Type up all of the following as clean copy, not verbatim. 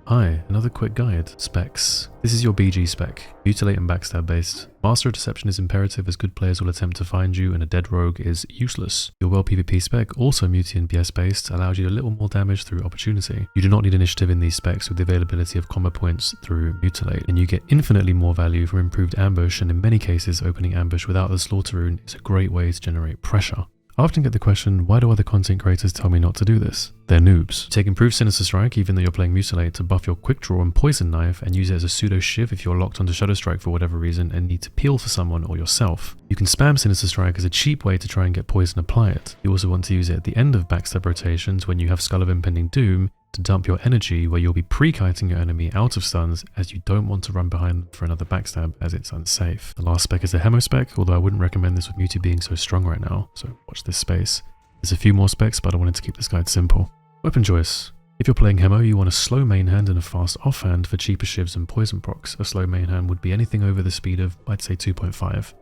Hi, another quick guide. Specs. This is your BG spec, mutilate and backstab based. Master of Deception is imperative as good players will attempt to find you and a dead rogue is useless. Your World PvP spec, also muti and BS based, allows you a little more damage through opportunity. You do not need initiative in these specs with the availability of combo points through mutilate, and you get infinitely more value from improved ambush, and in many cases opening ambush without the slaughter rune is a great way to generate pressure. I often get the question, why do other content creators tell me not to do this? They're noobs. Take improved Sinister Strike even though you're playing Mutilate to buff your quick draw and poison knife and use it as a pseudo shiv if you're locked onto Shadow Strike for whatever reason and need to peel for someone or yourself. You can spam Sinister Strike as a cheap way to try and get poison apply it. You also want to use it at the end of backstab rotations when you have Skull of Impending Doom to dump your energy where you'll be pre-kiting your enemy out of stuns as you don't want to run behind them for another backstab as it's unsafe. The last spec is a Hemo spec, although I wouldn't recommend this with Muti being so strong right now, so watch this space. There's a few more specs, but I wanted to keep this guide simple. Weapon choice. If you're playing Hemo, you want a slow main hand and a fast offhand for cheaper shivs and poison procs. A slow main hand would be anything over the speed of, I'd say, 2.5.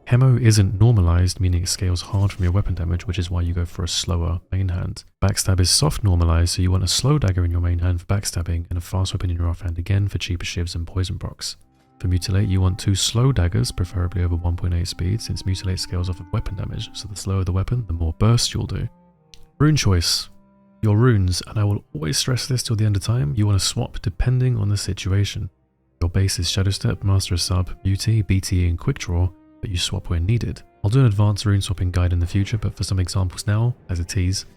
Hemo isn't normalized, meaning it scales hard from your weapon damage, which is why you go for a slower main hand. Backstab is soft normalized, so you want a slow dagger in your main hand for backstabbing and a fast weapon in your offhand again for cheaper shivs and poison procs. For Mutilate, you want 2 slow daggers, preferably over 1.8 speed, since Mutilate scales off of weapon damage, so the slower the weapon, the more burst you'll do. Rune choice. Your runes, and I will always stress this till the end of time, you want to swap depending on the situation. Your base is Shadow Step, Master of Sub, Muti, BTE and Quick Draw, but you swap where needed. I'll do an advanced rune swapping guide in the future, but for some examples now, as a tease,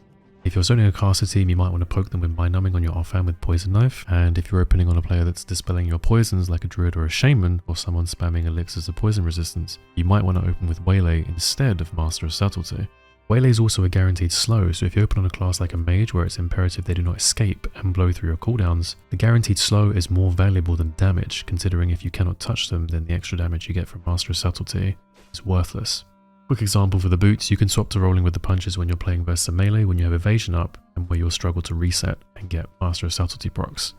if you're zoning a caster team, you might want to poke them with Mind Numbing on your offhand with Poison Knife, and if you're opening on a player that's dispelling your poisons like a Druid or a Shaman, or someone spamming elixirs of poison resistance, you might want to open with Waylay instead of Master of Subtlety. Waylay is also a guaranteed slow, so if you open on a class like a Mage where it's imperative they do not escape and blow through your cooldowns, the guaranteed slow is more valuable than damage, considering if you cannot touch them then the extra damage you get from Master of Subtlety is worthless. Quick example for the boots, you can swap to rolling with the punches when you're playing versus a melee when you have evasion up and where you'll struggle to reset and get Master of Subtlety procs.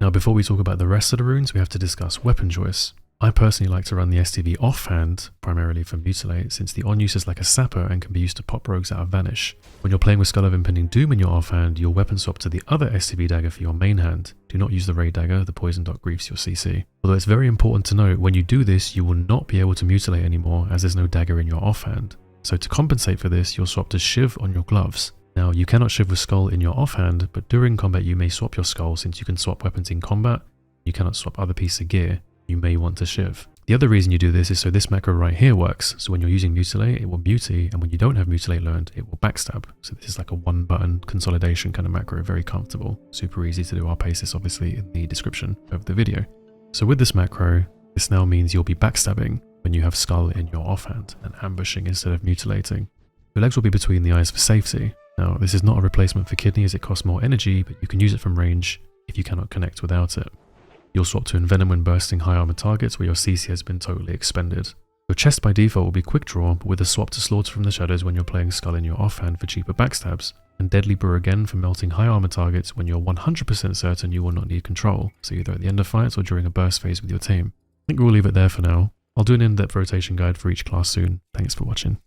Now before we talk about the rest of the runes, we have to discuss weapon choice. I personally like to run the STV offhand, primarily for Mutilate, since the on use is like a sapper and can be used to pop rogues out of Vanish. When you're playing with Skull of Impending Doom in your offhand, you'll weapon swap to the other STV dagger for your main hand. Do not use the raid dagger, the poison dot griefs your CC. Although it's very important to note, when you do this, you will not be able to mutilate anymore as there's no dagger in your offhand. So to compensate for this, you'll swap to Shiv on your gloves. Now you cannot Shiv with Skull in your offhand, but during combat you may swap your Skull since you can swap weapons in combat. You cannot swap other pieces of gear. You may want to Shiv. The other reason you do this is so this macro right here works. So when you're using Mutilate, it will Muti, and when you don't have Mutilate learned, it will backstab. So this is like a one button consolidation kind of macro, very comfortable, super easy to do. I'll paste this obviously in the description of the video. So with this macro, this now means you'll be backstabbing when you have Skull in your offhand and ambushing instead of mutilating. Your legs will be between the eyes for safety. Now this is not a replacement for kidney as it costs more energy, but you can use it from range if you cannot connect without it. You'll swap to Envenom when bursting high armor targets where your CC has been totally expended. Your chest by default will be Quick Draw, but with a swap to Slaughter from the Shadows when you're playing Skull in your offhand for cheaper backstabs, and Deadly Brew again for melting high armor targets when you're 100% certain you will not need control, so either at the end of fights or during a burst phase with your team. I think we'll leave it there for now. I'll do an in-depth rotation guide for each class soon. Thanks for watching.